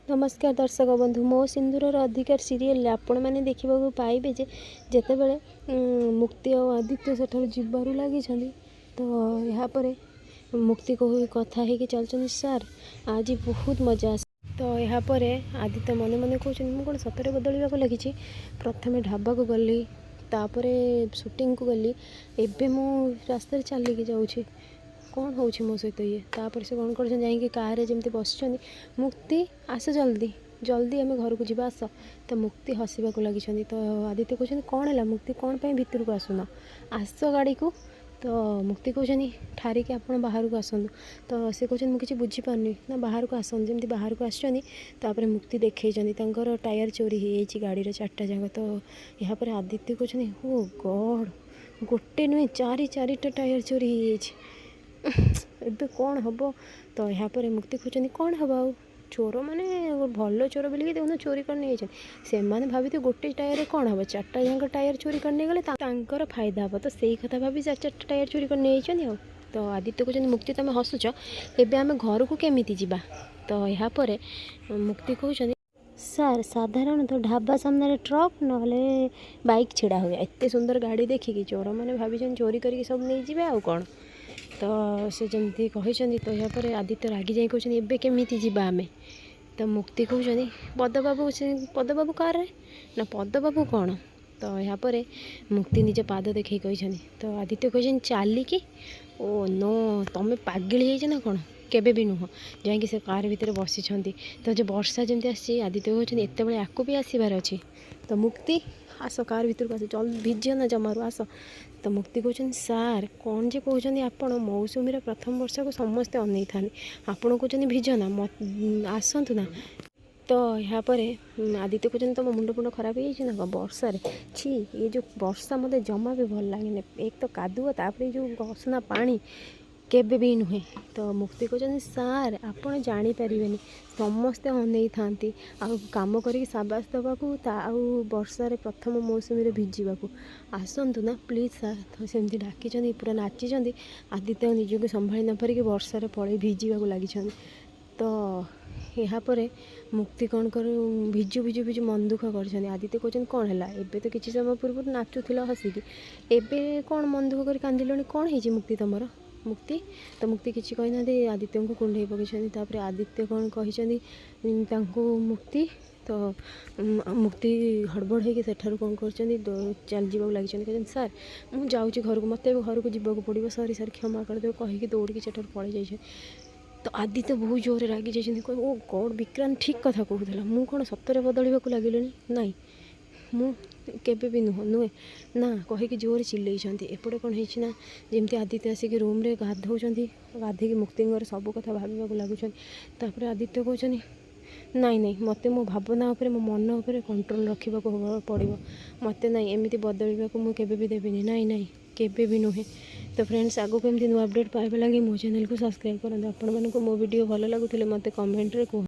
नमस्कार दर्शक बंधु मो सिंदूर अधिकार सीरियल आपण मैंने देखा पाइबे जे जितेबले मुक्ति और आदित्य सेठार जीवार लगी तो यापर मुक्ति को कथा है कि चलते सार आज बहुत मजा आस तो यापर आदित्य मन मन कहते मुझे कौन सतरे बदलवा लगी प्रथम ढाबा को गली तापर शूटिंग को गली एवं मु रास्ता चलिकी जाऊँगी कौन हो मो सहित ये तापर से कौन कर जाइए कार जमी बस मुक्ति आस जल्दी जल्दी आम घर को जी आस तो मुक्ति हसवा लगी तो आदित्य कहते कौन है मुक्ति कौन पर भितर को आसुन आस गाड़ी को तो मुक्ति कहते ठारिक आप बाहर को आसतु तो सी कहते मुझे बुझीपारनी ना बाहर को आसतु जमी बाहर को आसपर मुक्ति देखते टायर चोरी हो गाड़ी चार्टा जाक तो यापर आदित्य कहते ओ गॉड गोटे नुहे चारि चारिटा टायर चोरी हो कौन हम तो यापर मुक्ति कहते कौन हम आ चोर माने भल चोर बोलिए देखो चोरी कर नहीं से भावी थे गोटे टायर कौन हम चार्टा जाक टायर चोरी करने गले फायदा हम तो सही कथा भाभी चार चार टायर चोरी कर नहीं तो आदित्य कहते मुक्ति तुम हसुच एवं आम घर को केमिति जीवा तो यापर मुक्ति कहते सार साधारणतः ढाबा सामने ट्रक ना बाइक छिड़ा हुए एत सुंदर गाड़ी देखिकी चोर मैंने भाई चोरी करके सब नहीं जी आउ कौन तो से जमी कहते तो यापर आदित्य रागी जाए कहते एवं केमिति जीवा आमे तो मुक्ति कहते पदबाबू कार ना पदबाबू कौन तो यापर मुक्ति निज पाद देखी कहते तो आदित्य कहते चलिकी ओ नो तुम पागल ना कौन केबे भी नुह जाकि से कार भितर बसी तो जो वर्षा जमी आसी आदित्य कहते एत बड़े आपको भी आसबार अच्छी तो मुक्ति आस कार भर को आस जल्दी भिज ना जमारू आस तो मुक्ति कहते सार कौन जे कहते आपण मौसुमी प्रथम वर्षा को समस्ते अनै था आपण कहते भिज ना आसतु ना तो यापर आदित्य कहते तुम मुंड फुंड खराब हो वर्षा छी ये जो वर्षा मत जमा भी भल लगे एक तो कादुआ तापर जो असना पानी केबे भी नुहे तो मुक्ति कहते सार आपड़ जापर समस्ते अनै था कम कर साबास देवाक वर्षार प्रथम मौसुमी भिजा आसतु ना प्लीज सार तो सेमती डाकी पूरा नाची आदित्य निजक संभाली न पारिक वर्षार पड़े भिजा लगी तो यापर मुक्ति कौन कर भिजु भिजु भिजु मन दुख कर आदित्य कहते कौन है एबे तो किसी समय पूर्व नाचुल हसिकी एबे कौन मन दुख कर कांदिल कौन है मुक्ति तुमर मुक्ति तो मुक्ति किसी कहना आदित्य को कुंडे पकड़ आदित्य कौन कहते मुक्ति तो मुक्ति हड़बड़ होगी सेठार कौन कर चल जावाक लगी कहते सार मुझे जाऊँगी घर को मत घर को जीवाक पड़ो सरी सार क्षमा करदे कहीकि दौड़ी सेठार पड़े जाइए तो आदित्य बहुत जोर रागी जाइए कह ओ गॉड विक्रांत ठीक कथा कहूला मु कौन सतरे बदलवा लगे नाई मु केबे भी नुहे ना कहीकि जोर चिल्लैंट एपटे कौन होना जमी आदित्य आसिक रूम रे गाधौं गाधे मुक्ति सब कथा भाविक लगुच आदित्य कहते नाई नाई मत मो भावना उपरे मो मन उपरे कंट्रोल रखा पड़ो मत नाई एमती बदलवा मुझे भी देविनी नाई नाई केबे भी नुहे तो फ्रेंड्स आगो को एमती नुआ अपडेट पाइबा लगी मो चैनल को सब्सक्राइब करें आपण मानक मो वीडियो भल लगुले मत कमेंट रे कह।